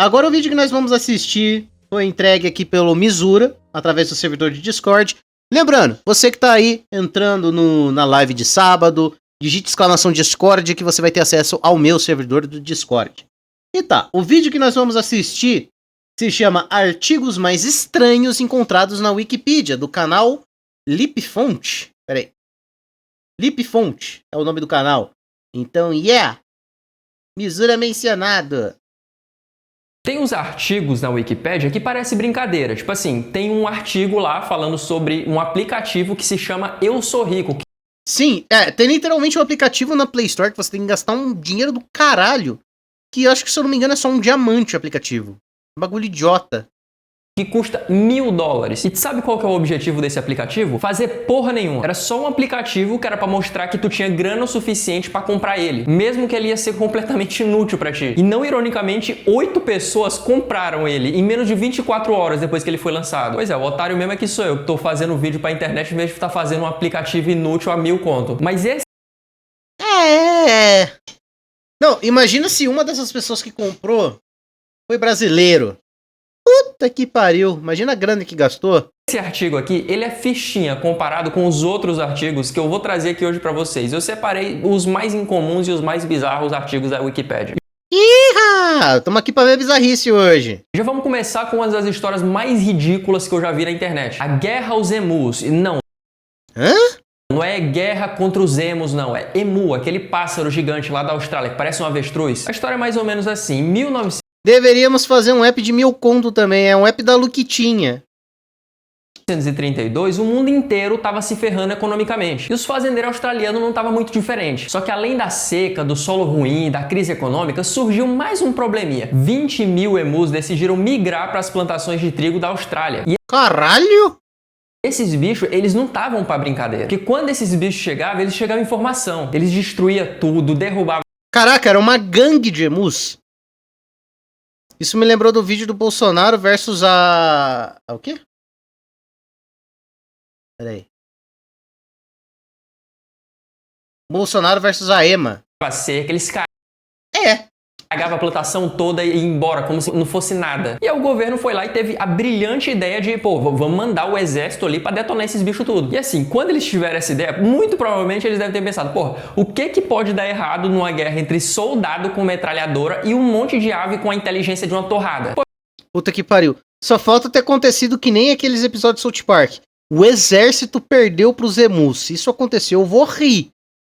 agora o vídeo que nós vamos assistir foi entregue aqui pelo Misura, através do servidor de Discord. Lembrando, você que tá aí entrando na live de sábado, digite exclamação Discord que você vai ter acesso ao meu servidor do Discord. E tá, o vídeo que nós vamos assistir se chama Artigos Mais Estranhos Encontrados na Wikipedia, do canal Lipfont. Pera aí. Lipfont é o nome do canal. Então, Misura mencionado. Tem uns artigos na Wikipédia que parece brincadeira. Tipo assim, tem um artigo lá falando sobre um aplicativo que se chama Eu Sou Rico. Sim, tem literalmente um aplicativo na Play Store que você tem que gastar um dinheiro do caralho. Que eu acho que, se eu não me engano, é só um diamante o aplicativo. Um bagulho idiota. Que custa $1000. E sabe qual que é o objetivo desse aplicativo? Fazer porra nenhuma. Era só um aplicativo que era pra mostrar que tu tinha grana o suficiente pra comprar ele, mesmo que ele ia ser completamente inútil pra ti. E não ironicamente, 8 pessoas compraram ele em menos de 24 horas depois que ele foi lançado. Pois é, o otário mesmo é que sou eu, que tô fazendo vídeo pra internet em vez de estar fazendo um aplicativo inútil a 1000 conto. Mas esse... Não, imagina se uma dessas pessoas que comprou foi brasileiro. Puta que pariu, imagina a grana que gastou. Esse artigo aqui, ele é fichinha comparado com os outros artigos que eu vou trazer aqui hoje pra vocês. Eu separei os mais incomuns e os mais bizarros artigos da Wikipédia. Ih, tamo aqui pra ver bizarrice hoje. Já vamos começar com uma das histórias mais ridículas que eu já vi na internet. A guerra aos emus. Não. Hã? Não é guerra contra os emus, não. É emu, aquele pássaro gigante lá da Austrália que parece um avestruz. A história é mais ou menos assim. Em 1900... Deveríamos fazer um app de 1000 conto também, é um app da Luquitinha. 1932, o mundo inteiro estava se ferrando economicamente. E os fazendeiros australianos não estavam muito diferentes. Só que além da seca, do solo ruim, da crise econômica, surgiu mais um probleminha. 20 mil emus decidiram migrar para as plantações de trigo da Austrália. E Caralho! esses bichos, eles não estavam para brincadeira. Porque quando esses bichos chegavam, eles chegavam em formação. Eles destruíam tudo, derrubavam... Caraca, era uma gangue de emus. Isso me lembrou do vídeo do Bolsonaro versus o quê? Pera aí. Bolsonaro versus a EMA. a cerca, eles É. cagavam a plantação toda e ia embora, como se não fosse nada. E aí o governo foi lá e teve a brilhante ideia de, pô, vamos mandar o exército ali pra detonar esses bichos tudo. E assim, quando eles tiveram essa ideia, muito provavelmente eles devem ter pensado, pô, o que pode dar errado numa guerra entre soldado com metralhadora e um monte de ave com a inteligência de uma torrada? Pô, Puta que pariu. Só falta ter acontecido que nem aqueles episódios de South Park. O exército perdeu pros emus. Se isso aconteceu, eu vou rir.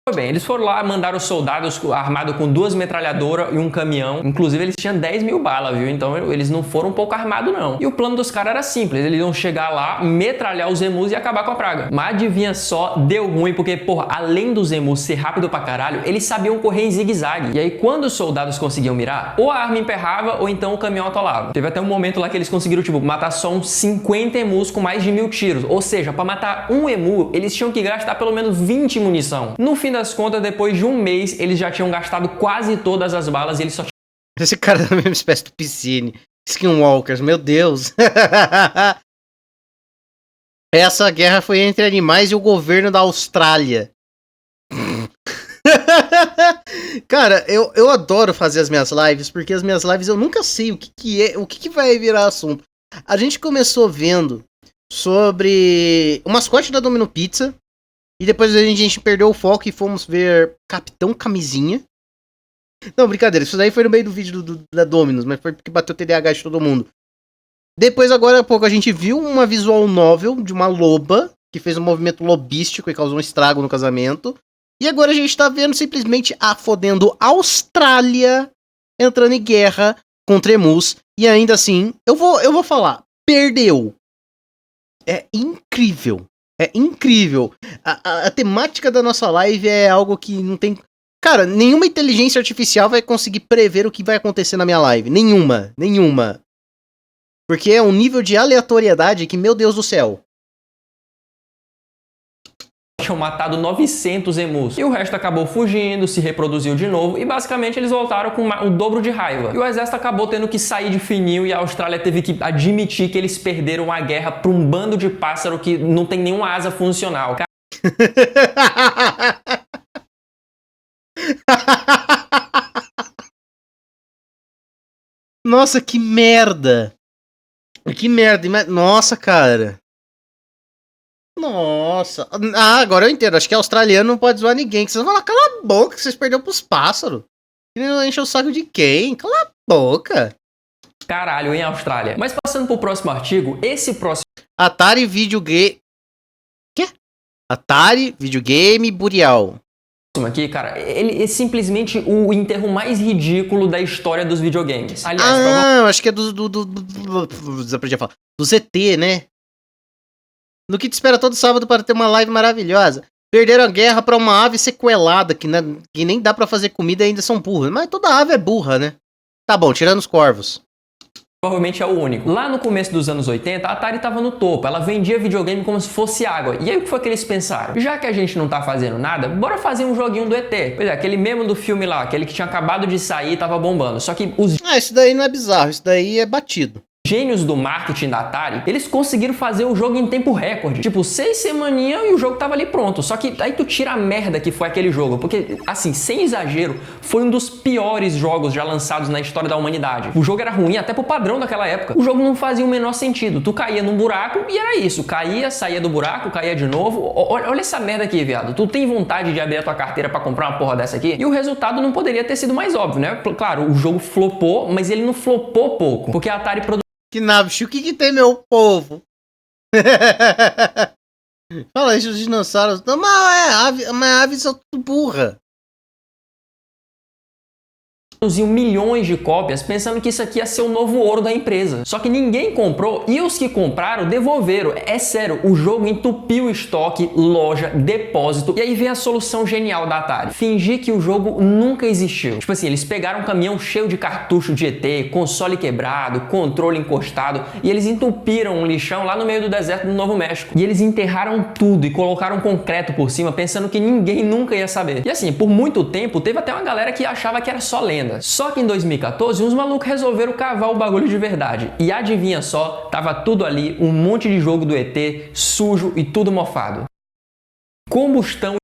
foi bem, eles foram lá, mandaram soldados armados com 2 metralhadoras e um caminhão. Inclusive, eles tinham 10 mil balas, viu? Então, eles não foram um pouco armados, não. E o plano dos caras era simples. Eles iam chegar lá, metralhar os emus e acabar com a praga. Mas adivinha só, deu ruim, porque, porra, além dos emus ser rápido pra caralho, eles sabiam correr em zigue-zague. E aí, quando os soldados conseguiam mirar, ou a arma emperrava, ou então o caminhão atolava. Teve até um momento lá que eles conseguiram, tipo, matar só uns 50 emus com mais de 1000 tiros. Ou seja, pra matar um emu, eles tinham que gastar pelo menos 20 munição. No fim das contas, depois de um mês, eles já tinham gastado quase todas as balas e eles só Esse cara é da mesma espécie do Piscine. Skinwalkers, meu Deus. Essa guerra foi entre animais e o governo da Austrália. Cara, eu adoro fazer as minhas lives, porque as minhas lives eu nunca sei o que vai virar assunto. A gente começou vendo sobre o mascote da Domino Pizza. E depois a gente perdeu o foco e fomos ver Capitão Camisinha. Não, brincadeira, isso daí foi no meio do vídeo da Dominus, mas foi porque bateu o TDAH de todo mundo. Depois, agora há pouco, a gente viu uma visual novel de uma loba que fez um movimento lobístico e causou um estrago no casamento. E agora a gente tá vendo simplesmente a fodendo Austrália entrando em guerra contra emus. E ainda assim, eu vou falar, perdeu. É incrível. É incrível. A temática da nossa live é algo que não tem... Cara, nenhuma inteligência artificial vai conseguir prever o que vai acontecer na minha live. Nenhuma. Porque é um nível de aleatoriedade que, meu Deus do céu. tinham matado 900 emus. E o resto acabou fugindo, se reproduziu de novo e basicamente eles voltaram com o dobro de raiva. E o exército acabou tendo que sair de fininho e a Austrália teve que admitir que eles perderam a guerra para um bando de pássaro que não tem nenhuma asa funcional. Nossa, que merda! Que merda! Nossa, cara. Nossa. Ah, agora eu entendo. Acho que australiano não pode zoar ninguém. Que vocês vão falar, cala a boca, que vocês perderam pros pássaros. Ele não enche o saco de quem? Cala a boca. Caralho, em Austrália. Mas passando pro próximo artigo, esse próximo Atari Videogame... Quê? Atari Videogame Burial. aqui, cara, ele é simplesmente o enterro mais ridículo da história dos videogames. Aliás, acho que é desaprendi a falar. Do ZT, né? No que te espera todo sábado para ter uma live maravilhosa. Perderam a guerra pra uma ave sequelada, que nem dá pra fazer comida e ainda são burras. Mas toda ave é burra, né? Tá bom, tirando os corvos. provavelmente é o único. Lá no começo dos anos 80, a Atari tava no topo, ela vendia videogame como se fosse água. E aí o que foi que eles pensaram? Já que a gente não tá fazendo nada, bora fazer um joguinho do ET. Pois é, aquele mesmo do filme lá, aquele que tinha acabado de sair e tava bombando. Só que os isso daí não é bizarro, isso daí é batido. gênios do marketing da Atari, eles conseguiram fazer o jogo em tempo recorde. Tipo, 6 semaninhas e o jogo tava ali pronto. Só que aí tu tira a merda que foi aquele jogo. Porque, assim, sem exagero, foi um dos piores jogos já lançados na história da humanidade. O jogo era ruim até pro padrão daquela época. O jogo não fazia o menor sentido. Tu caía num buraco e era isso. Caía, saía do buraco, caía de novo. Olha essa merda aqui, viado. Tu tem vontade de abrir a tua carteira pra comprar uma porra dessa aqui? E o resultado não poderia ter sido mais óbvio, né? Claro, o jogo flopou, mas ele não flopou pouco. Porque a Atari produziu Que nabixo, o que tem, meu povo? Fala isso, os dinossauros. Não, mas aves são tudo burra. milhões de cópias pensando que isso aqui ia ser o novo ouro da empresa. Só que ninguém comprou e os que compraram devolveram. É sério, o jogo entupiu estoque, loja, depósito. E aí vem a solução genial da Atari. Fingir que o jogo nunca existiu. Tipo assim, eles pegaram um caminhão cheio de cartucho de ET, console quebrado, controle encostado e eles entupiram um lixão lá no meio do deserto do Novo México. E eles enterraram tudo e colocaram concreto por cima pensando que ninguém nunca ia saber. E assim, por muito tempo teve até uma galera que achava que era só lenda. Só que em 2014, uns malucos resolveram cavar o bagulho de verdade. E adivinha só, tava tudo ali, um monte de jogo do ET, sujo e tudo mofado. Combustão.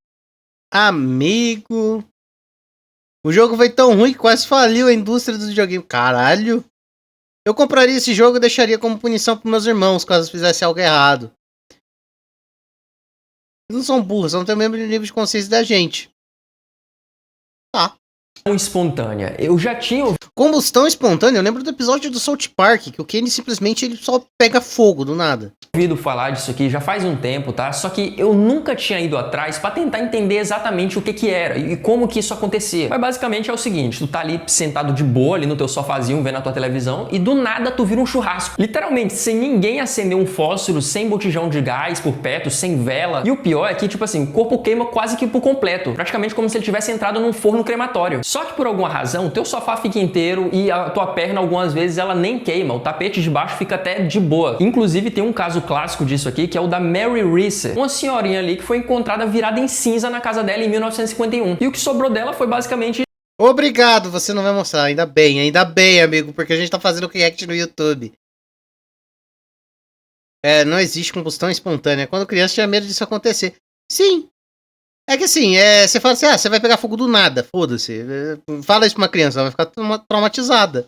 Amigo. O jogo foi tão ruim que quase faliu a indústria do videogame. Caralho. Eu compraria esse jogo e deixaria como punição pros meus irmãos, caso eles fizessem algo errado. Eles não são burros, não têm o mesmo nível de consciência da gente. Tá. Espontânea. Eu já tinha Combustão espontânea, eu lembro do episódio do South Park, que o Kenny simplesmente ele só pega fogo do nada. ouvido falar disso aqui já faz um tempo, tá? Só que eu nunca tinha ido atrás pra tentar entender exatamente o que que era e como que isso acontecia. Mas basicamente é o seguinte, tu tá ali sentado de boa ali no teu sofazinho vendo a tua televisão e do nada tu vira um churrasco. Literalmente, sem ninguém acender um fósforo, sem botijão de gás por perto, sem vela. E o pior é que, tipo assim, o corpo queima quase que por completo. Praticamente como se ele tivesse entrado num forno crematório. Só que por alguma razão, o teu sofá fica inteiro e a tua perna algumas vezes ela nem queima. O tapete de baixo fica até de boa. Inclusive tem um caso clássico disso aqui, que é o da Mary Reeser, uma senhorinha ali que foi encontrada virada em cinza na casa dela em 1951. E o que sobrou dela foi basicamente... Obrigado, você não vai mostrar. Ainda bem, amigo, porque a gente tá fazendo react no YouTube. Não existe combustão espontânea. Quando criança tinha medo disso acontecer. Sim. É que assim, você fala assim, você vai pegar fogo do nada, foda-se. Fala isso pra uma criança, ela vai ficar traumatizada.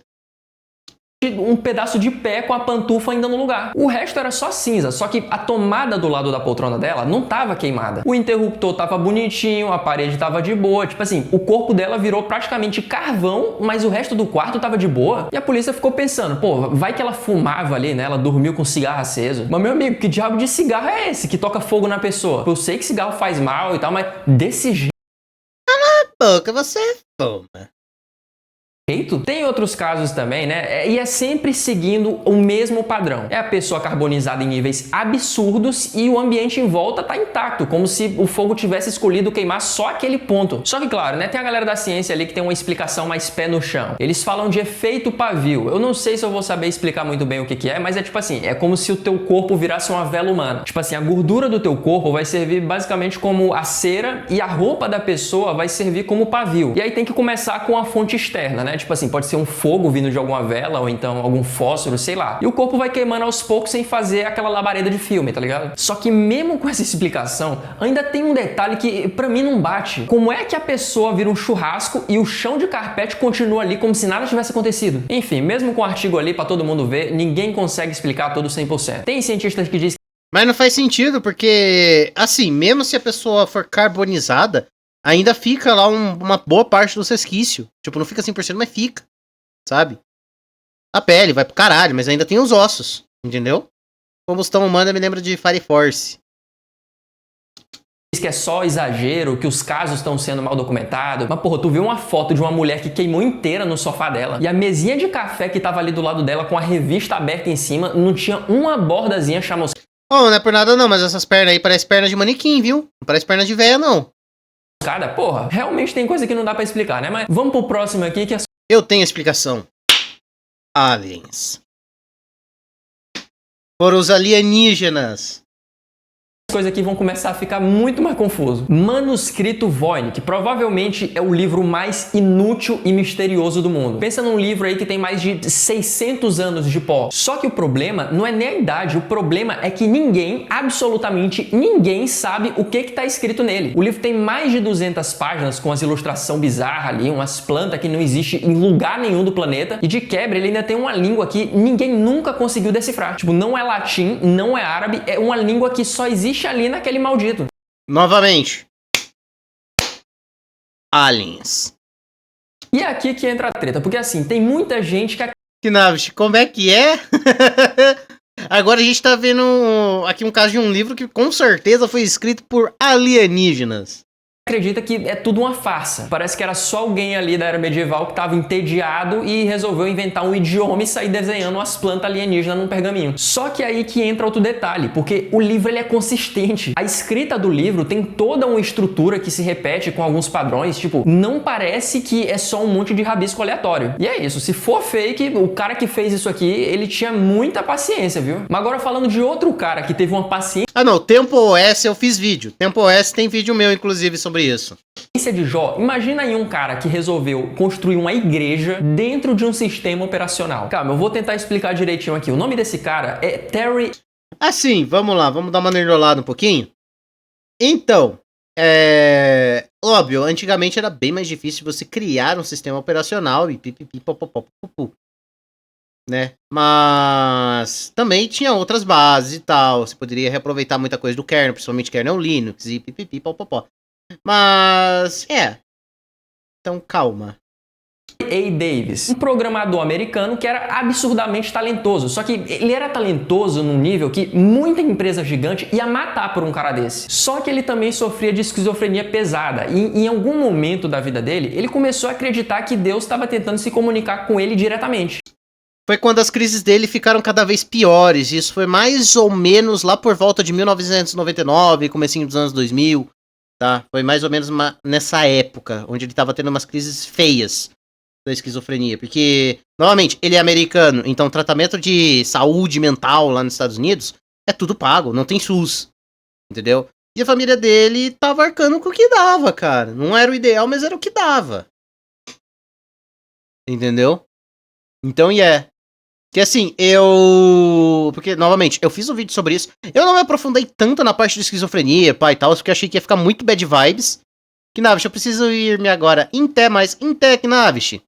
Um pedaço de pé com a pantufa ainda no lugar. O resto era só cinza, só que a tomada do lado da poltrona dela não tava queimada. O interruptor tava bonitinho, a parede tava de boa, tipo assim, o corpo dela virou praticamente carvão, mas o resto do quarto tava de boa. E a polícia ficou pensando, pô, vai que ela fumava ali, né? Ela dormiu com cigarro aceso. Mas meu amigo, que diabo de cigarro é esse que toca fogo na pessoa? Eu sei que cigarro faz mal e tal, mas desse jeito... Cala a boca, você fuma. Tem outros casos também, né? E é sempre seguindo o mesmo padrão. É a pessoa carbonizada em níveis absurdos e o ambiente em volta tá intacto, como se o fogo tivesse escolhido queimar só aquele ponto. Só que, claro, né? Tem a galera da ciência ali que tem uma explicação mais pé no chão. Eles falam de efeito pavio. Eu não sei se eu vou saber explicar muito bem o que que é, mas é tipo assim, é como se o teu corpo virasse uma vela humana. Tipo assim, a gordura do teu corpo vai servir basicamente como a cera e a roupa da pessoa vai servir como pavio. E aí tem que começar com a fonte externa, né? né? Tipo assim, pode ser um fogo vindo de alguma vela ou então algum fósforo, sei lá. E o corpo vai queimando aos poucos sem fazer aquela labareda de filme, tá ligado? Só que mesmo com essa explicação, ainda tem um detalhe que pra mim não bate. Como é que a pessoa vira um churrasco e o chão de carpete continua ali como se nada tivesse acontecido? Enfim, mesmo com o artigo ali pra todo mundo ver, ninguém consegue explicar todo 100%. Tem cientistas que dizem Mas não faz sentido, porque, assim, mesmo se a pessoa for carbonizada, ainda fica lá uma boa parte do resquício. Tipo, não fica 100%, mas fica, sabe? A pele vai pro caralho, mas ainda tem os ossos, entendeu? Combustão humana me lembra de Fire Force. que é só exagero, que os casos estão sendo mal documentados. Mas, porra, tu viu uma foto de uma mulher que queimou inteira no sofá dela e a mesinha de café que tava ali do lado dela com a revista aberta em cima não tinha uma bordazinha chamuscada. Oh, não é por nada não, mas essas pernas aí parecem pernas de manequim, viu? Não parece perna de véia, não. Porra, realmente tem coisa que não dá pra explicar, né? Mas vamos pro próximo aqui que é... Eu tenho a explicação. Aliens. Foram os alienígenas. Coisas aqui vão começar a ficar muito mais confuso. Manuscrito Voynich, que provavelmente é o livro mais inútil e misterioso do mundo. Pensa num livro aí que tem mais de 600 anos de pó. Só que o problema não é nem a idade, o problema é que ninguém, absolutamente ninguém, sabe o que tá escrito nele. O livro tem mais de 200 páginas com as ilustrações bizarras ali, umas plantas que não existem em lugar nenhum do planeta, e de quebra ele ainda tem uma língua que ninguém nunca conseguiu decifrar. Tipo, não é latim, não é árabe, é uma língua que só existe ali naquele maldito. Novamente. Aliens. E é aqui que entra a treta, porque assim, tem muita gente que... Knavish, como é que é? Agora a gente tá vendo aqui um caso de um livro que com certeza foi escrito por alienígenas. Acredita que é tudo uma farsa. Parece que era só alguém ali da era medieval que estava entediado e resolveu inventar um idioma e sair desenhando umas plantas alienígenas num pergaminho. Só que aí que entra outro detalhe, porque o livro ele é consistente. A escrita do livro tem toda uma estrutura que se repete com alguns padrões, tipo, não parece que é só um monte de rabisco aleatório. E é isso, se for fake, o cara que fez isso aqui, ele tinha muita paciência, viu? Mas agora falando de outro cara que teve uma paciência... Ah não, Tempo OS eu fiz vídeo. Tempo OS tem vídeo meu, inclusive, sobre isso. De Jó, imagina aí um cara que resolveu construir uma igreja dentro de um sistema operacional. Calma, eu vou tentar explicar direitinho aqui. O nome desse cara é Terry... Assim, vamos lá, vamos dar uma nerdolada um pouquinho. Então, óbvio, antigamente era bem mais difícil você criar um sistema operacional e pipipipopopopopu, né? Mas também tinha outras bases e tal. Você poderia reaproveitar muita coisa do kernel, principalmente kernel Linux e pipipipopopó. Mas, então calma. A. Davis, um programador americano que era absurdamente talentoso. Só que ele era talentoso num nível que muita empresa gigante ia matar por um cara desse. Só que ele também sofria de esquizofrenia pesada. E em algum momento da vida dele, ele começou a acreditar que Deus estava tentando se comunicar com ele diretamente. Foi quando as crises dele ficaram cada vez piores. Isso foi mais ou menos lá por volta de 1999, comecinho dos anos 2000. Tá? Foi mais ou menos nessa época, onde ele tava tendo umas crises feias da esquizofrenia. Porque, novamente, ele é americano, então tratamento de saúde mental lá nos Estados Unidos é tudo pago, não tem SUS. Entendeu? E a família dele tava arcando com o que dava, cara. Não era o ideal, mas era o que dava. Entendeu? Então, que assim, porque, novamente, eu fiz um vídeo sobre isso. Eu não me aprofundei tanto na parte de esquizofrenia, pai e tal, porque eu achei que ia ficar muito bad vibes. Knavish, eu preciso ir-me agora em Té, Knavish.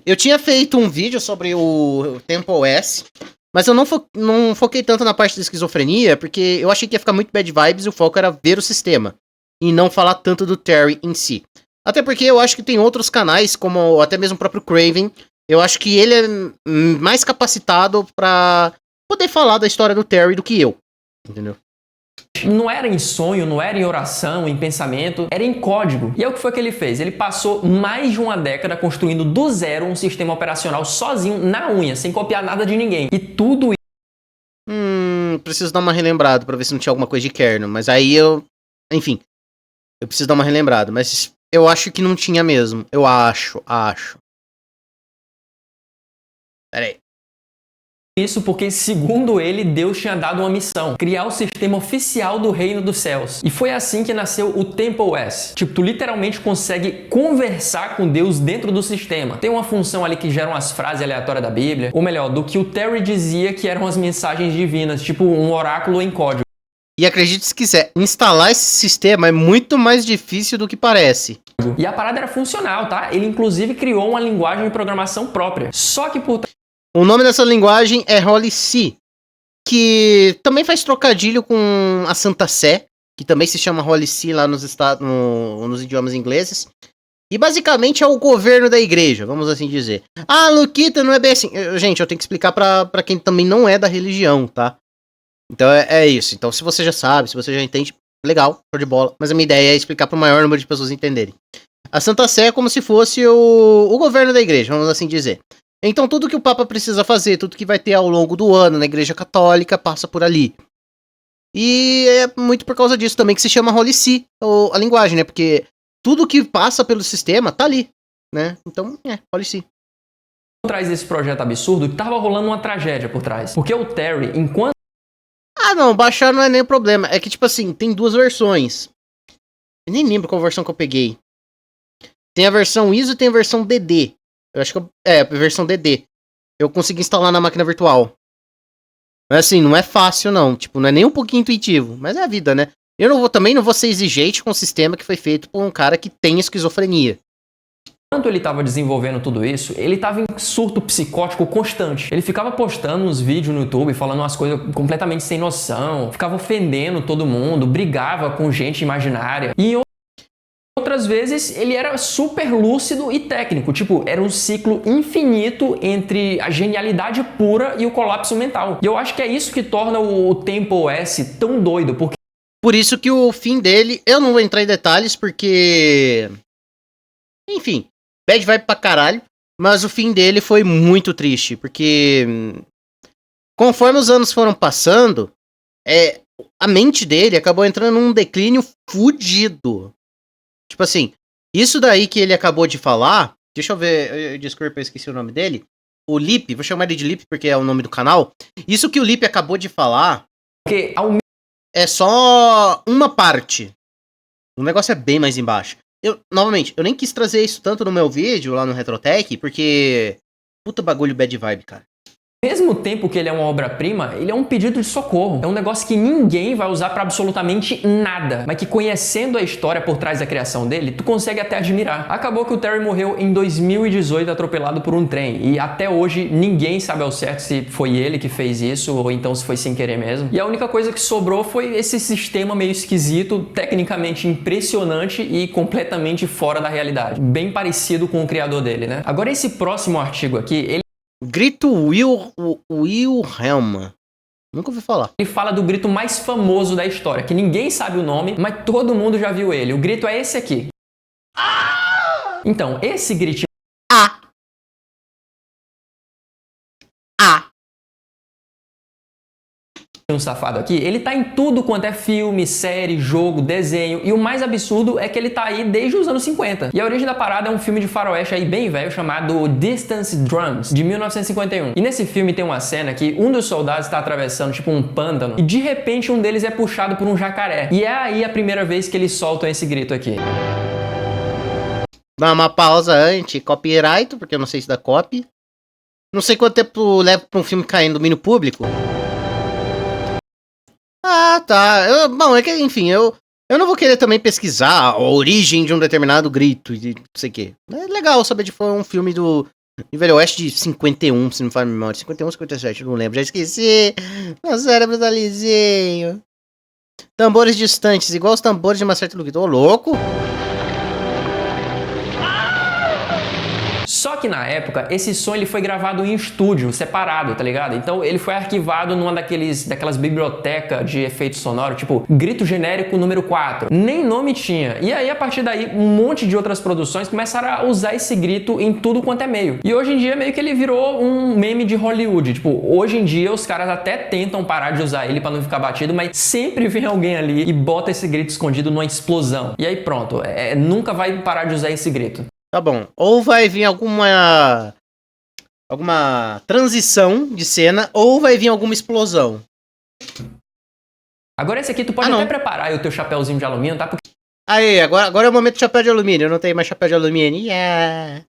Eu tinha feito um vídeo sobre o Tempo OS, mas eu não foquei tanto na parte de esquizofrenia, porque eu achei que ia ficar muito bad vibes e o foco era ver o sistema, e não falar tanto do Terry em si. Até porque eu acho que tem outros canais, como até mesmo o próprio Craven. Eu acho que ele é mais capacitado pra poder falar da história do Terry do que eu. Entendeu? Não era em sonho, não era em oração, em pensamento, era em código. E é o que foi que ele fez. Ele passou mais de uma década construindo do zero um sistema operacional sozinho, na unha, sem copiar nada de ninguém. E tudo isso... Preciso dar uma relembrada pra ver se não tinha alguma coisa de kernel. Mas aí enfim, eu preciso dar uma relembrada. Mas eu acho que não tinha mesmo. Eu acho. Pera aí. Isso porque, segundo ele, Deus tinha dado uma missão: criar o sistema oficial do reino dos céus. E foi assim que nasceu o Temple S. Tipo, tu literalmente consegue conversar com Deus dentro do sistema. Tem uma função ali que gera umas frases aleatórias da Bíblia, ou melhor, do que o Terry dizia que eram as mensagens divinas, tipo um oráculo em código. E acredite se quiser, instalar esse sistema é muito mais difícil do que parece. E a parada era funcional, tá? Ele inclusive criou uma linguagem de programação própria. Só que por O nome dessa linguagem é Holy See, que também faz trocadilho com a Santa Sé, que também se chama Holy See lá nos idiomas ingleses. E basicamente é o governo da igreja, vamos assim dizer. Ah, Luquita, não é bem assim. Gente, eu tenho que explicar pra quem também não é da religião, tá? Então é isso. Então se você já sabe, se você já entende, legal, show de bola. Mas a minha ideia é explicar pro maior número de pessoas entenderem. A Santa Sé é como se fosse o governo da igreja, vamos assim dizer. Então tudo que o Papa precisa fazer, tudo que vai ter ao longo do ano na Igreja Católica, passa por ali. E é muito por causa disso também que se chama Holy See, a linguagem, né? Porque tudo que passa pelo sistema tá ali, né? Então, Holy See. Por trás desse projeto absurdo, tava rolando uma tragédia por trás. Porque o Terry, enquanto... Ah, não, baixar não é nem o problema. É que, tipo assim, tem duas versões. Eu nem lembro qual versão que eu peguei. Tem a versão ISO e tem a versão DD. Eu acho que a versão DD. Eu consegui instalar na máquina virtual. Mas assim, não é fácil não. Tipo, não é nem um pouquinho intuitivo. Mas é a vida, né? Eu também não vou ser exigente com um sistema que foi feito por um cara que tem esquizofrenia. Enquanto ele estava desenvolvendo tudo isso, ele estava em surto psicótico constante. Ele ficava postando uns vídeos no YouTube, falando umas coisas completamente sem noção, ficava ofendendo todo mundo, brigava com gente imaginária. E outras vezes ele era super lúcido e técnico, tipo, era um ciclo infinito entre a genialidade pura e o colapso mental. E eu acho que é isso que torna o Temple S tão doido, porque... Por isso que o fim dele, eu não vou entrar em detalhes, porque... Enfim, bad vibe pra caralho, mas o fim dele foi muito triste, porque... Conforme os anos foram passando, a mente dele acabou entrando num declínio fudido. Tipo assim, isso daí que ele acabou de falar, deixa eu ver, desculpa, eu esqueci o nome dele. O Lipe, vou chamar ele de Lipe porque é o nome do canal. Isso que o Lipe acabou de falar é só uma parte. O negócio é bem mais embaixo. Novamente, eu nem quis trazer isso tanto no meu vídeo lá no Retrotech, porque... Puta bagulho bad vibe, cara. Ao mesmo tempo que ele é uma obra-prima, ele é um pedido de socorro. É um negócio que ninguém vai usar pra absolutamente nada, mas que conhecendo a história por trás da criação dele, tu consegue até admirar. Acabou que o Terry morreu em 2018 atropelado por um trem, e até hoje ninguém sabe ao certo se foi ele que fez isso, ou então se foi sem querer mesmo. E a única coisa que sobrou foi esse sistema meio esquisito, tecnicamente impressionante e completamente fora da realidade. Bem parecido com o criador dele, né? Agora esse próximo artigo aqui, Grito Wilhelm. Nunca ouvi falar. Ele fala do grito mais famoso da história, que ninguém sabe o nome, mas todo mundo já viu ele. O grito é esse aqui. Então, esse gritinho um safado aqui, ele tá em tudo quanto é filme, série, jogo, desenho, e o mais absurdo é que ele tá aí desde os anos 50. E a origem da parada é um filme de faroeste aí bem velho chamado Distance Drums, de 1951. E nesse filme tem uma cena que um dos soldados tá atravessando tipo um pântano, e de repente um deles é puxado por um jacaré. E é aí a primeira vez que eles soltam esse grito aqui. Dá uma pausa anti-copyright, porque eu não sei se dá copy. Não sei quanto tempo leva pra um filme cair no domínio público. Ah, tá. Bom, é que, enfim, eu não vou querer também pesquisar a origem de um determinado grito e não sei o quê. É legal saber de foi um filme do Velho Oeste de 51, se não me falha a memória. 51 ou 57, não lembro, já esqueci. Meu cérebro tá lisinho. Tambores distantes, igual os tambores de uma certa luta. Ô, louco! Só que na época, esse som ele foi gravado em estúdio, separado, tá ligado? Então ele foi arquivado numa daquelas bibliotecas de efeito sonoro, tipo grito genérico número 4. Nem nome tinha. E aí, a partir daí, um monte de outras produções começaram a usar esse grito em tudo quanto é meio. E hoje em dia, meio que ele virou um meme de Hollywood. Tipo, hoje em dia, os caras até tentam parar de usar ele pra não ficar batido, mas sempre vem alguém ali e bota esse grito escondido numa explosão. E aí pronto, nunca vai parar de usar esse grito. Tá bom. Ou vai vir alguma alguma transição de cena ou vai vir alguma explosão. Agora esse aqui tu pode até preparar aí o teu chapéuzinho de alumínio, tá? Porque... Aí, agora é o momento do chapéu de alumínio. Eu não tenho mais chapéu de alumínio. Yeah.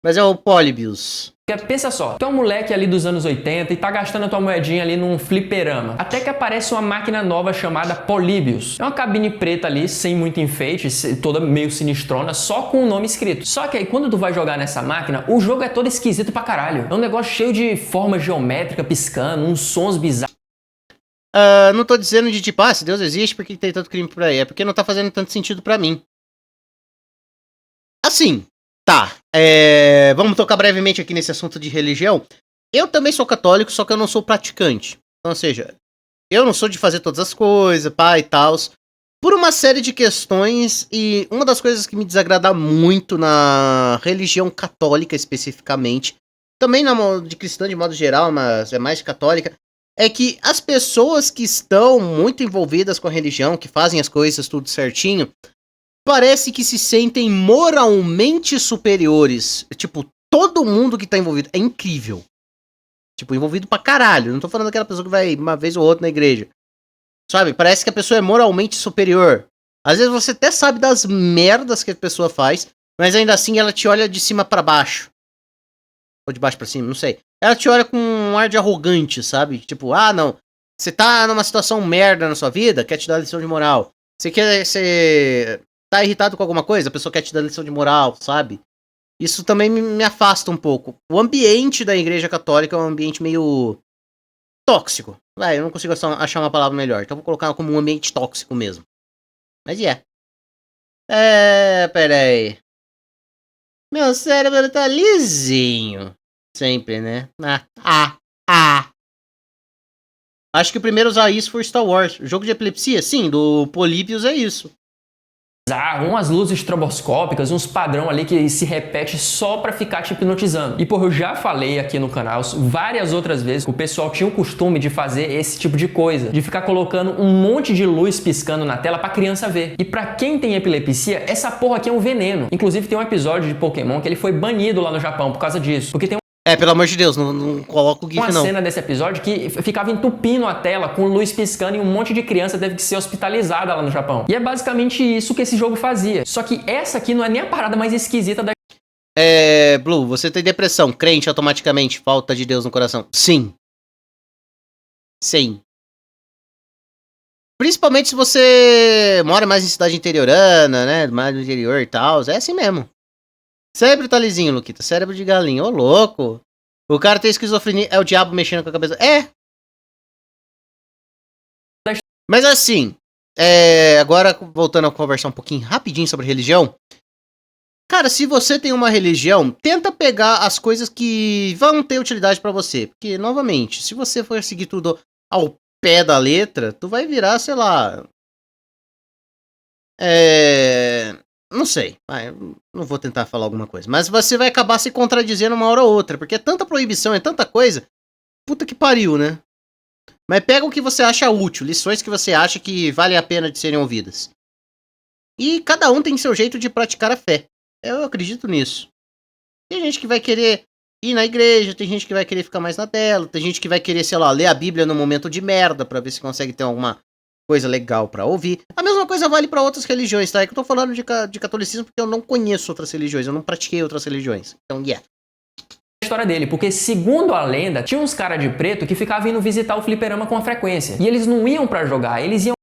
Mas é o Polybius. Pensa só, tu é um moleque ali dos anos 80 e tá gastando a tua moedinha ali num fliperama. Até que aparece uma máquina nova chamada Polybius. É uma cabine preta ali, sem muito enfeite, toda meio sinistrona, só com o nome escrito. Só que aí quando tu vai jogar nessa máquina, o jogo é todo esquisito pra caralho. É um negócio cheio de forma geométrica piscando, uns sons bizarros. Não tô dizendo de tipo, se Deus existe, por que tem tanto crime por aí? É porque não tá fazendo tanto sentido pra mim. Assim, tá. Vamos tocar brevemente aqui nesse assunto de religião. Eu também sou católico, só que eu não sou praticante. Então, ou seja, eu não sou de fazer todas as coisas, pá e tal. Por uma série de questões, e uma das coisas que me desagrada muito na religião católica especificamente, também de cristã de modo geral, mas é mais católica, é que as pessoas que estão muito envolvidas com a religião, que fazem as coisas tudo certinho, parece que se sentem moralmente superiores. Tipo, todo mundo que tá envolvido. É incrível. Tipo, envolvido pra caralho. Não tô falando daquela pessoa que vai uma vez ou outra na igreja. Sabe? Parece que a pessoa é moralmente superior. Às vezes você até sabe das merdas que a pessoa faz, mas ainda assim ela te olha de cima pra baixo. Ou de baixo pra cima, não sei. Ela te olha com um ar de arrogante, sabe? Tipo, não. Você tá numa situação merda na sua vida, quer te dar lição de moral. Você tá irritado com alguma coisa, a pessoa quer te dar lição de moral, sabe? Isso também me afasta um pouco. O ambiente da igreja católica é um ambiente meio tóxico. Eu não consigo achar uma palavra melhor. Então vou colocar como um ambiente tóxico mesmo. Mas pera aí. Meu cérebro tá lisinho. Sempre, né? Acho que o primeiro a usar isso foi Star Wars. O jogo de epilepsia? Sim, do Polybius é isso. Umas luzes estroboscópicas, uns padrão ali que se repete só pra ficar te hipnotizando. E eu já falei aqui no canal várias outras vezes que o pessoal tinha o costume de fazer esse tipo de coisa, de ficar colocando um monte de luz piscando na tela pra criança ver. E pra quem tem epilepsia, essa porra aqui é um veneno. Inclusive tem um episódio de Pokémon que ele foi banido lá no Japão por causa disso. Porque tem pelo amor de Deus, não coloca o GIF, não. Uma cena desse episódio que ficava entupindo a tela com luz piscando e um monte de criança teve que ser hospitalizada lá no Japão. E é basicamente isso que esse jogo fazia. Só que essa aqui não é nem a parada mais esquisita da... Blue, você tem depressão, crente automaticamente, falta de Deus no coração. Sim. Principalmente se você mora mais em cidade interiorana, né, mais no interior e tal, é assim mesmo. Cérebro tá lisinho, Luquita. Cérebro de galinha. Ô, louco. O cara tem esquizofrenia. É o diabo mexendo com a cabeça. Mas assim, agora voltando a conversar um pouquinho rapidinho sobre religião. Cara, se você tem uma religião, tenta pegar as coisas que vão ter utilidade pra você. Porque, novamente, se você for seguir tudo ao pé da letra, tu vai virar, sei lá... Não sei, não vou tentar falar alguma coisa. Mas você vai acabar se contradizendo uma hora ou outra. Porque é tanta proibição, é tanta coisa. Puta que pariu, né? Mas pega o que você acha útil. Lições que você acha que vale a pena de serem ouvidas. E cada um tem seu jeito de praticar a fé. Eu acredito nisso. Tem gente que vai querer ir na igreja. Tem gente que vai querer ficar mais na tela. Tem gente que vai querer, sei lá, ler a Bíblia no momento de merda. Pra ver se consegue ter alguma... coisa legal pra ouvir. A mesma coisa vale pra outras religiões, tá? É que eu tô falando de catolicismo porque eu não conheço outras religiões, eu não pratiquei outras religiões. Então, A história dele, porque segundo a lenda, tinha uns caras de preto que ficavam indo visitar o fliperama com a frequência. E eles não iam pra jogar, eles iam...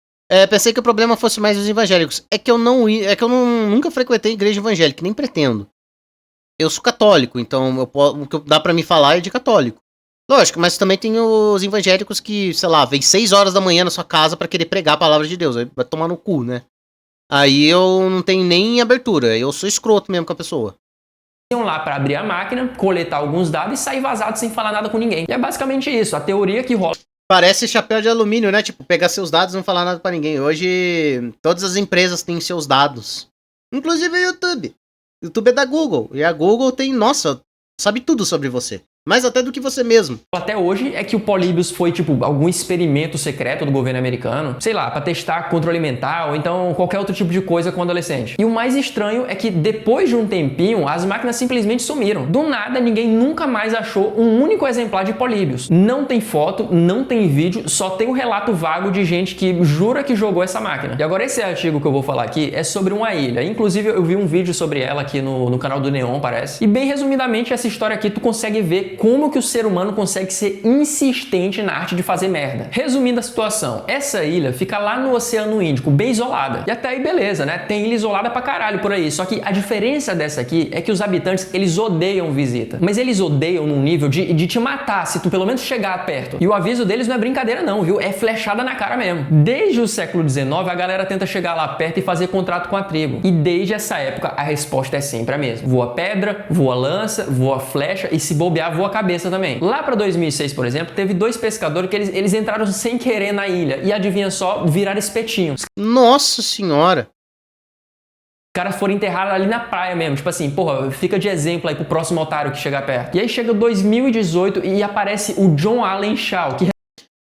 pensei que o problema fosse mais os evangélicos. É que eu nunca frequentei igreja evangélica, nem pretendo. Eu sou católico, então o que dá pra me falar é de católico. Lógico, mas também tem os evangélicos que, sei lá, vem 6 horas da manhã na sua casa pra querer pregar a palavra de Deus. Aí vai tomar no cu, né? Aí eu não tenho nem abertura. Eu sou escroto mesmo com a pessoa. Iam lá pra abrir a máquina, coletar alguns dados e sair vazado sem falar nada com ninguém. E é basicamente isso, a teoria que rola. Parece chapéu de alumínio, né? Tipo, pegar seus dados e não falar nada pra ninguém. Hoje, todas as empresas têm seus dados. Inclusive o YouTube. O YouTube é da Google. E a Google tem, nossa, sabe tudo sobre você. Mais até do que você mesmo. Até hoje é que o Políbios foi, tipo, algum experimento secreto do governo americano, sei lá, pra testar controle alimentar ou então qualquer outro tipo de coisa com adolescente. E o mais estranho é que depois de um tempinho, as máquinas simplesmente sumiram. Do nada, ninguém nunca mais achou um único exemplar de Políbios. Não tem foto, não tem vídeo, só tem um relato vago de gente que jura que jogou essa máquina. E agora esse artigo que eu vou falar aqui é sobre uma ilha. Inclusive, eu vi um vídeo sobre ela aqui no canal do Neon, parece. E bem resumidamente, essa história aqui tu consegue ver como que o ser humano consegue ser insistente na arte de fazer merda. Resumindo a situação, essa ilha fica lá no Oceano Índico, bem isolada. E até aí beleza, né? Tem ilha isolada pra caralho por aí. Só que a diferença dessa aqui é que os habitantes, eles odeiam visita. Mas eles odeiam num nível de te matar se tu pelo menos chegar perto. E o aviso deles não é brincadeira não, viu? É flechada na cara mesmo. Desde o século XIX, a galera tenta chegar lá perto e fazer contrato com a tribo. E desde essa época, a resposta é sempre a mesma. Voa pedra, voa lança, voa flecha e se bobear, voa cabeça também. Lá para 2006, por exemplo, teve 2 pescadores que eles entraram sem querer na ilha e adivinha só, viraram espetinhos. Nossa senhora! Os caras foram enterrados ali na praia mesmo, tipo assim, porra, fica de exemplo aí pro próximo otário que chegar perto. E aí chega 2018 e aparece o John Allen Shaw, que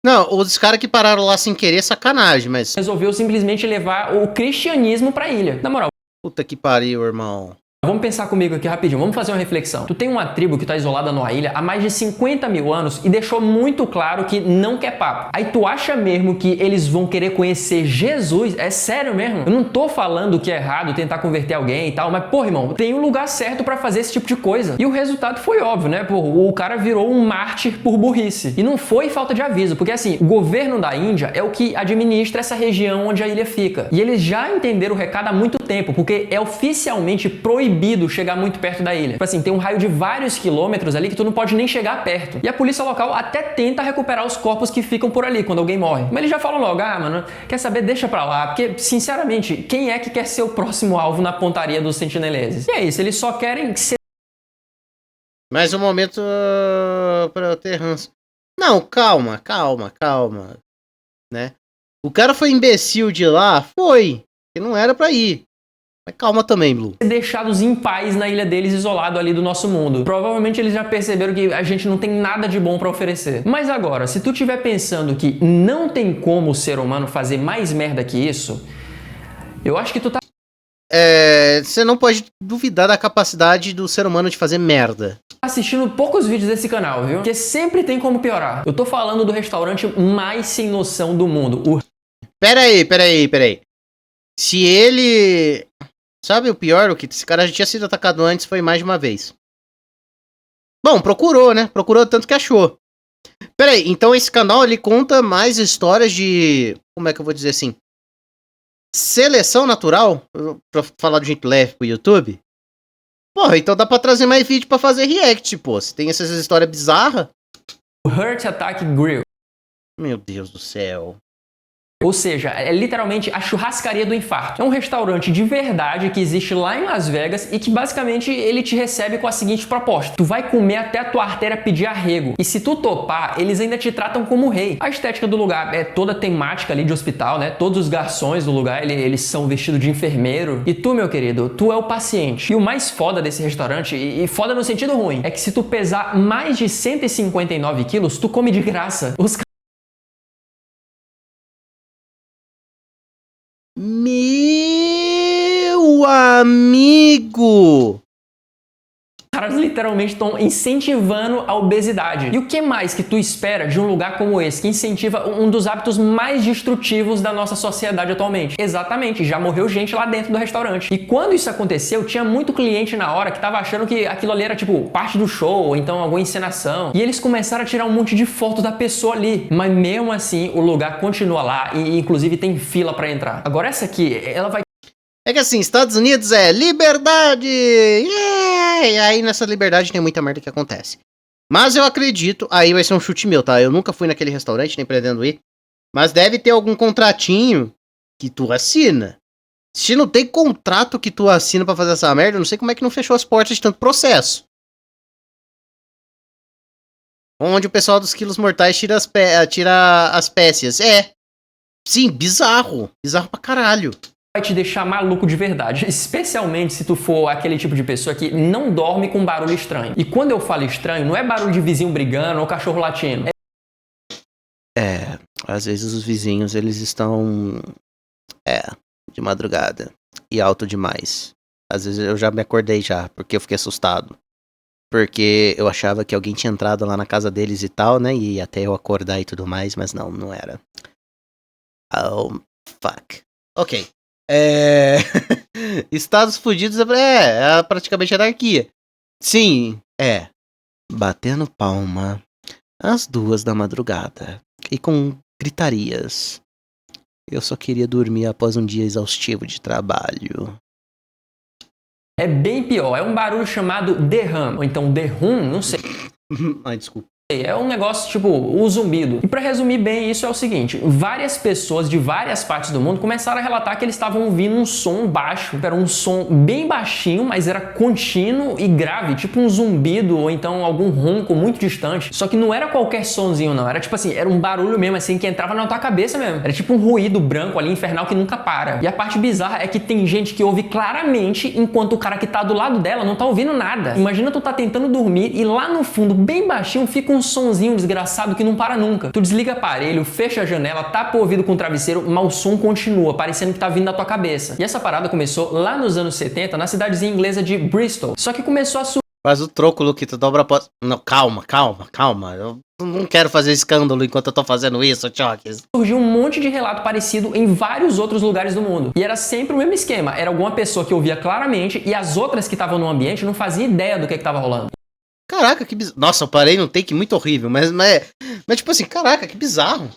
Não, os caras que pararam lá sem querer, sacanagem, mas... resolveu simplesmente levar o cristianismo pra ilha. Na moral, Puta que pariu, irmão. vamos pensar comigo aqui rapidinho, vamos fazer uma reflexão. Tu tem uma tribo que tá isolada numa ilha há mais de 50 mil anos e deixou muito claro que não quer papo. Aí tu acha mesmo que eles vão querer conhecer Jesus? É sério mesmo? Eu não tô falando que é errado tentar converter alguém e tal, mas porra, irmão, tem um lugar certo pra fazer esse tipo de coisa. E o resultado foi óbvio, né? Porra, o cara virou um mártir por burrice. E não foi falta de aviso, porque assim, o governo da Índia é o que administra essa região onde a ilha fica. E eles já entenderam o recado há muito tempo, porque é oficialmente proibido chegar muito perto da ilha. Tipo assim, tem um raio de vários quilômetros ali que tu não pode nem chegar perto. E a polícia local até tenta recuperar os corpos que ficam por ali quando alguém morre. Mas eles já falam logo, mano, quer saber? Deixa pra lá. Porque, sinceramente, quem é que quer ser o próximo alvo na pontaria dos sentineleses? E é isso, eles só querem ser... Mais um momento pra eu ter ranço. Não, calma, né? O cara foi imbecil de lá? Foi. Que não era pra ir. Mas calma também, Blue. deixados em paz na ilha deles, isolado ali do nosso mundo. Provavelmente eles já perceberam que a gente não tem nada de bom pra oferecer. Mas agora, se tu estiver pensando que não tem como o ser humano fazer mais merda que isso, eu acho que tu tá Você não pode duvidar da capacidade do ser humano de fazer merda. assistindo poucos vídeos desse canal, viu? Porque sempre tem como piorar. Eu tô falando do restaurante mais sem noção do mundo. Pera aí. Se ele... Sabe o pior? O que esse cara já tinha sido atacado antes foi mais de uma vez. Bom, procurou, né? Procurou tanto que achou. Pera aí, então esse canal ele conta mais histórias de... Como é que eu vou dizer assim? Seleção natural? Pra falar de jeito leve pro YouTube? Porra, então dá pra trazer mais vídeo pra fazer react, pô. Se tem essas histórias bizarras. O Heart Attack Grill. Meu Deus do céu. Ou seja, é literalmente a churrascaria do infarto. É um restaurante de verdade que existe lá em Las Vegas e que basicamente ele te recebe com a seguinte proposta. Tu vai comer até a tua artéria pedir arrego. E se tu topar, eles ainda te tratam como rei. A estética do lugar é toda temática ali de hospital, né? Todos os garçons do lugar, eles são vestidos de enfermeiro. E tu, meu querido, tu é o paciente. E o mais foda desse restaurante, e foda no sentido ruim, é que se tu pesar mais de 159 quilos, tu come de graça. Os Meu amigo! caras literalmente estão incentivando a obesidade. E o que mais que tu espera de um lugar como esse, que incentiva um dos hábitos mais destrutivos da nossa sociedade atualmente? Exatamente, já morreu gente lá dentro do restaurante. E quando isso aconteceu, tinha muito cliente na hora que tava achando que aquilo ali era tipo parte do show, ou então alguma encenação. E eles começaram a tirar um monte de foto da pessoa ali. Mas mesmo assim, o lugar continua lá e inclusive tem fila pra entrar. Agora essa aqui, ela vai... É que assim, Estados Unidos é liberdade! Yeah! E aí nessa liberdade tem muita merda que acontece. Mas eu acredito, aí vai ser um chute meu, tá? Eu nunca fui naquele restaurante, nem pretendo ir. Mas deve ter algum contratinho que tu assina. Se não tem contrato que tu assina pra fazer essa merda, eu não sei como é que não fechou as portas de tanto processo. Onde o pessoal dos quilos mortais tira as pécias. É. Sim, bizarro. Bizarro pra caralho. vai te deixar maluco de verdade, especialmente se tu for aquele tipo de pessoa que não dorme com barulho estranho. E quando eu falo estranho, não é barulho de vizinho brigando ou cachorro latindo. Às vezes os vizinhos, eles estão, de madrugada e alto demais. Às vezes eu já me acordei já, porque eu fiquei assustado. Porque eu achava que alguém tinha entrado lá na casa deles e tal, né, e até eu acordar e tudo mais, mas não era. Oh, fuck. Ok. Estados Fudidos é praticamente anarquia. Sim, batendo palma às 2 da madrugada e com gritarias. Eu só queria dormir após um dia exaustivo de trabalho. É bem pior, é um barulho chamado derrame, ou então derrum, não sei. Ai, desculpa. É um negócio tipo o zumbido. E pra resumir bem isso é o seguinte, várias pessoas de várias partes do mundo começaram a relatar que eles estavam ouvindo um som baixo. Era um som bem baixinho, mas era contínuo e grave, tipo um zumbido ou então algum ronco muito distante. Só que não era qualquer sonzinho não, era tipo assim, era um barulho mesmo assim que entrava na tua cabeça mesmo. Era tipo um ruído branco ali, infernal, que nunca para. E a parte bizarra é que tem gente que ouve claramente enquanto o cara que tá do lado dela não tá ouvindo nada. Imagina tu tá tentando dormir e lá no fundo, bem baixinho, fica um sonzinho desgraçado que não para nunca. Tu desliga o aparelho, fecha a janela, tapa o ouvido com o travesseiro, mas o som continua, parecendo que tá vindo da tua cabeça. E essa parada começou lá nos anos 70, na cidadezinha inglesa de Bristol. Só que começou a Faz o troco, Luke, tu dobra a pós... Não, calma. Eu não quero fazer escândalo enquanto eu tô fazendo isso, Choques. Surgiu um monte de relato parecido em vários outros lugares do mundo. E era sempre o mesmo esquema. Era alguma pessoa que ouvia claramente e as outras que estavam no ambiente não faziam ideia do que tava rolando. Caraca, que bizarro. Nossa, eu parei num take muito horrível, mas tipo assim, caraca, que bizarro.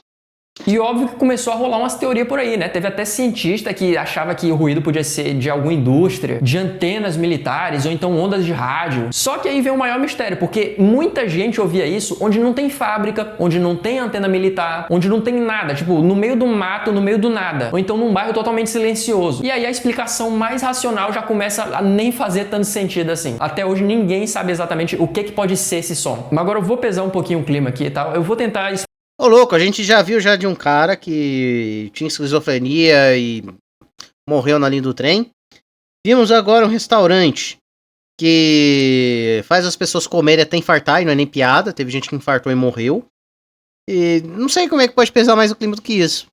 E óbvio que começou a rolar umas teorias por aí, né? Teve até cientista que achava que o ruído podia ser de alguma indústria, de antenas militares ou então ondas de rádio. Só que aí vem o maior mistério, porque muita gente ouvia isso onde não tem fábrica, onde não tem antena militar, onde não tem nada, tipo, no meio do mato, no meio do nada, ou então num bairro totalmente silencioso. E aí a explicação mais racional já começa a nem fazer tanto sentido assim. Até hoje ninguém sabe exatamente o que pode ser esse som. Mas agora eu vou pesar um pouquinho o clima aqui e tal. Eu vou tentar... Ô, louco, a gente já viu de um cara que tinha esquizofrenia e morreu na linha do trem. Vimos agora um restaurante que faz as pessoas comerem até infartar, e não é nem piada. Teve gente que infartou e morreu. E não sei como é que pode pesar mais o clima do que isso.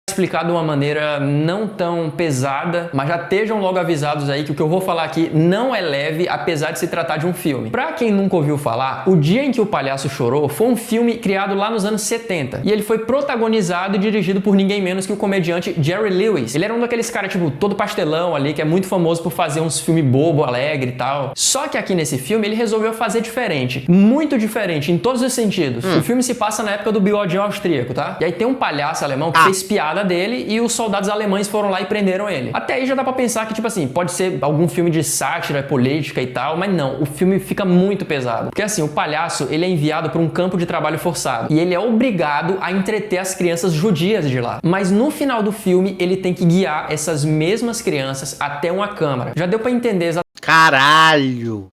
Explicar de uma maneira não tão pesada, mas já estejam logo avisados aí que o que eu vou falar aqui não é leve, apesar de se tratar de um filme. Pra quem nunca ouviu falar, O Dia em que o Palhaço Chorou foi um filme criado lá nos anos 70 e ele foi protagonizado e dirigido por ninguém menos que o comediante Jerry Lewis. Ele era um daqueles caras tipo todo pastelão ali, que é muito famoso por fazer uns filmes bobo, alegre e tal. Só que aqui nesse filme ele resolveu fazer diferente, muito diferente em todos os sentidos. O filme se passa na época do bigodinho austríaco, tá? E aí tem um palhaço alemão que fez piada dele e os soldados alemães foram lá e prenderam ele. Até aí já dá pra pensar que, tipo assim, pode ser algum filme de sátira política e tal, mas não, o filme fica muito pesado. Porque assim, o palhaço, ele é enviado para um campo de trabalho forçado e ele é obrigado a entreter as crianças judias de lá. Mas no final do filme, ele tem que guiar essas mesmas crianças até uma câmara. Já deu pra entender Caralho!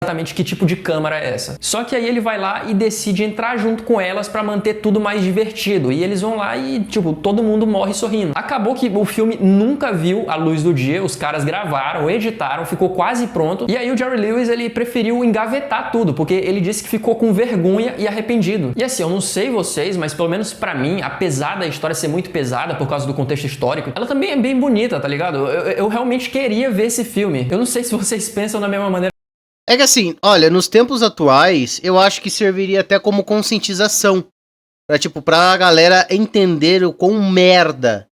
exatamente que tipo de câmara é essa. Só que aí ele vai lá e decide entrar junto com elas pra manter tudo mais divertido. E eles vão lá e, tipo, todo mundo morre sorrindo. Acabou que o filme nunca viu a luz do dia, os caras gravaram, editaram, ficou quase pronto. E aí o Jerry Lewis, ele preferiu engavetar tudo, porque ele disse que ficou com vergonha e arrependido. E assim, eu não sei vocês, mas pelo menos pra mim, apesar da história ser muito pesada por causa do contexto histórico, ela também é bem bonita, tá ligado? Eu realmente queria ver esse filme. Eu não sei se vocês pensam da mesma maneira. É que assim, olha, nos tempos atuais, eu acho que serviria até como conscientização. Pra galera entender o quão merda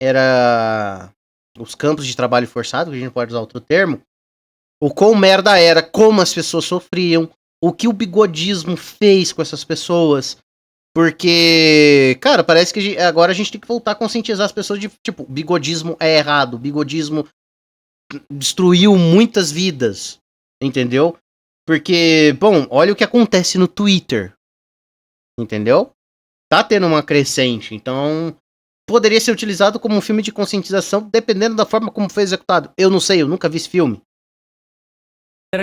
era os campos de trabalho forçado, que a gente pode usar outro termo. O quão merda era, como as pessoas sofriam, o que o bigodismo fez com essas pessoas. Porque, cara, parece que agora a gente tem que voltar a conscientizar as pessoas de, tipo, bigodismo é errado, bigodismo destruiu muitas vidas. Entendeu? Porque, bom, olha o que acontece no Twitter. Entendeu? Tá tendo uma crescente. Então, poderia ser utilizado como um filme de conscientização, dependendo da forma como foi executado. Eu não sei, eu nunca vi esse filme.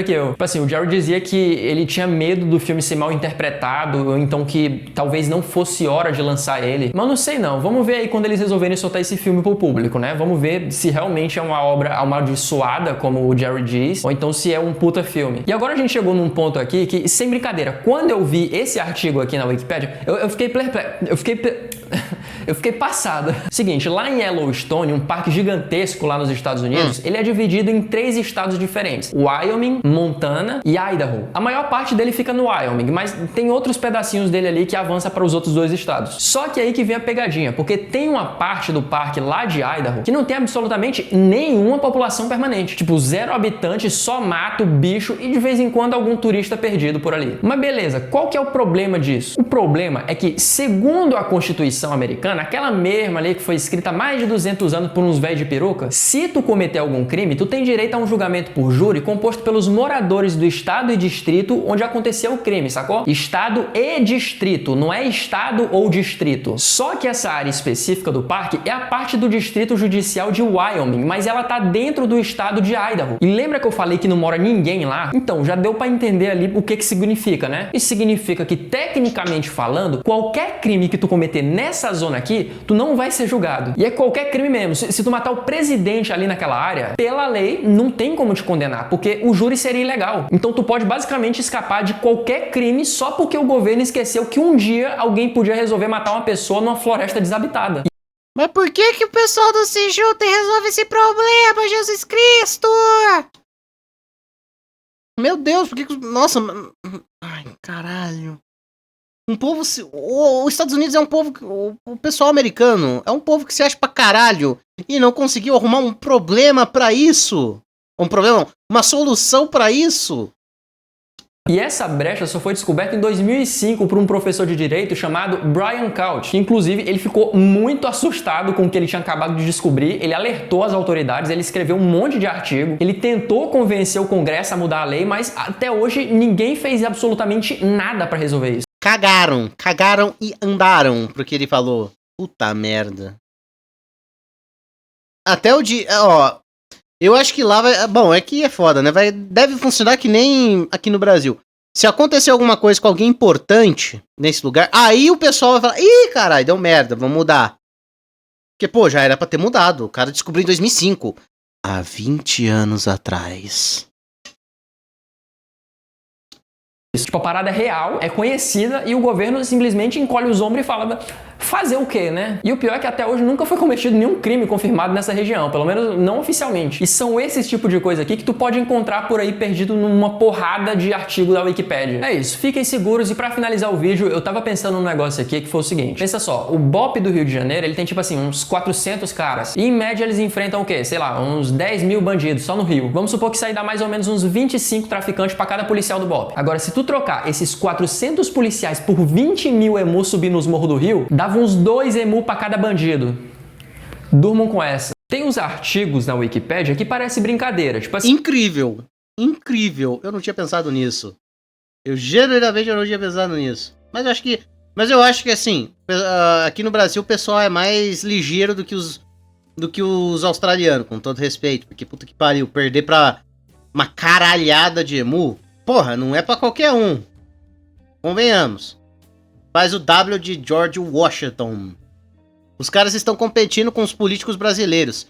que eu. Tipo assim, o Jerry dizia que ele tinha medo do filme ser mal interpretado, ou então que talvez não fosse hora de lançar ele. Mas não sei não. Vamos ver aí quando eles resolverem soltar esse filme pro público, né? Vamos ver se realmente é uma obra amaldiçoada, como o Jerry diz, ou então se é um puta filme. E agora a gente chegou num ponto aqui que, sem brincadeira, quando eu vi esse artigo aqui na Wikipedia, eu fiquei eu fiquei passada. Seguinte, lá em Yellowstone, um parque gigantesco lá nos Estados Unidos, ele é dividido em 3 estados diferentes: Wyoming, Montana e Idaho. A maior parte dele fica no Wyoming, mas tem outros pedacinhos dele ali que avança para os outros 2 estados. Só que aí que vem a pegadinha, porque tem uma parte do parque lá de Idaho que não tem absolutamente nenhuma população permanente. Tipo, 0 habitantes, só mato, bicho e de vez em quando algum turista perdido por ali. Mas beleza, qual que é o problema disso? O problema é que, segundo a Constituição americana, aquela mesma lei que foi escrita há mais de 200 anos por uns velhos de peruca, se tu cometer algum crime, tu tem direito a um julgamento por júri composto pelos moradores do estado e distrito onde aconteceu o crime, sacou? Estado e distrito, não é estado ou distrito. Só que essa área específica do parque é a parte do distrito judicial de Wyoming, mas ela tá dentro do estado de Idaho. E lembra que eu falei que não mora ninguém lá? Então, já deu pra entender ali o que significa, né? Isso significa que, tecnicamente falando, qualquer crime que tu cometer nessa zona aqui, tu não vai ser julgado. E é qualquer crime mesmo. Se tu matar o presidente ali naquela área, pela lei, não tem como te condenar, porque o júri seria ilegal. Então tu pode basicamente escapar de qualquer crime só porque o governo esqueceu que um dia alguém podia resolver matar uma pessoa numa floresta desabitada. Mas por que que o pessoal do Se Junta e resolve esse problema, Jesus Cristo? Meu Deus, por que que... Nossa, ai, caralho. Um povo... Os Estados Unidos é um povo... O pessoal americano é um povo que se acha pra caralho e não conseguiu arrumar um problema pra isso. Um problema, uma solução pra isso. E essa brecha só foi descoberta em 2005 por um professor de direito chamado Brian Couch. Inclusive, ele ficou muito assustado com o que ele tinha acabado de descobrir, ele alertou as autoridades, ele escreveu um monte de artigo, ele tentou convencer o Congresso a mudar a lei, mas até hoje ninguém fez absolutamente nada pra resolver isso. Cagaram e andaram pro que ele falou. Puta merda. Até o dia... Ó, eu acho que lá vai... Bom, é que é foda, né? Deve funcionar que nem aqui no Brasil. Se acontecer alguma coisa com alguém importante nesse lugar, aí o pessoal vai falar: ih, caralho, deu merda, vamos mudar. Porque, pô, já era pra ter mudado. O cara descobriu em 2005. Há 20 anos atrás. Tipo, a parada é real, é conhecida e o governo simplesmente encolhe os ombros e fala: fazer o quê, né? E o pior é que até hoje nunca foi cometido nenhum crime confirmado nessa região, pelo menos não oficialmente. E são esses tipos de coisa aqui que tu pode encontrar por aí perdido numa porrada de artigo da Wikipedia. É isso, fiquem seguros. E pra finalizar o vídeo, eu tava pensando num negócio aqui que foi o seguinte: pensa só, o BOP do Rio de Janeiro, ele tem tipo assim, uns 400 caras. E em média eles enfrentam o quê? Sei lá, uns 10 mil bandidos só no Rio. Vamos supor que sair dá mais ou menos uns 25 traficantes pra cada policial do BOP. Agora, se tu trocar esses 400 policiais por 20 mil emus subir nos morros do Rio, dava uns 2 emu pra cada bandido. Durmam com essa. Tem uns artigos na Wikipédia que parece brincadeira, tipo assim... Incrível. Eu não tinha pensado nisso. Eu genuinamente não tinha pensado nisso. Mas eu acho que assim, aqui no Brasil o pessoal é mais ligeiro do que os australianos, com todo respeito. Porque puta que pariu, perder pra uma caralhada de emu, porra, não é pra qualquer um. Convenhamos. Faz o W de George Washington. Os caras estão competindo com os políticos brasileiros.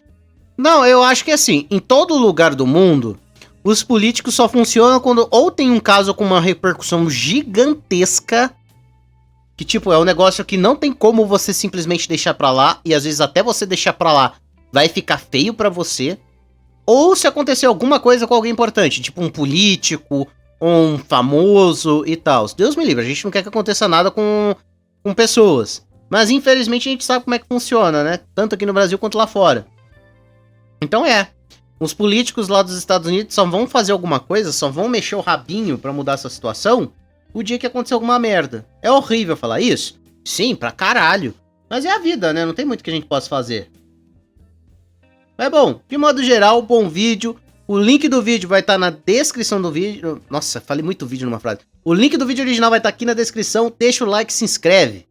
Não, eu acho que assim, em todo lugar do mundo, os políticos só funcionam quando ou tem um caso com uma repercussão gigantesca, que tipo, é um negócio que não tem como você simplesmente deixar pra lá, e às vezes até você deixar pra lá vai ficar feio pra você, ou se acontecer alguma coisa com alguém importante, tipo um político, um famoso e tal. Deus me livre, a gente não quer que aconteça nada com pessoas. Mas infelizmente a gente sabe como é que funciona, né? Tanto aqui no Brasil quanto lá fora. Então os políticos lá dos Estados Unidos só vão fazer alguma coisa, só vão mexer o rabinho pra mudar essa situação o dia que acontecer alguma merda. É horrível falar isso? Sim, pra caralho. Mas é a vida, né? Não tem muito que a gente possa fazer. Mas bom, de modo geral, bom vídeo. O link do vídeo vai estar na descrição do vídeo. Nossa, falei muito vídeo numa frase. O link do vídeo original vai estar aqui na descrição. Deixa o like e se inscreve.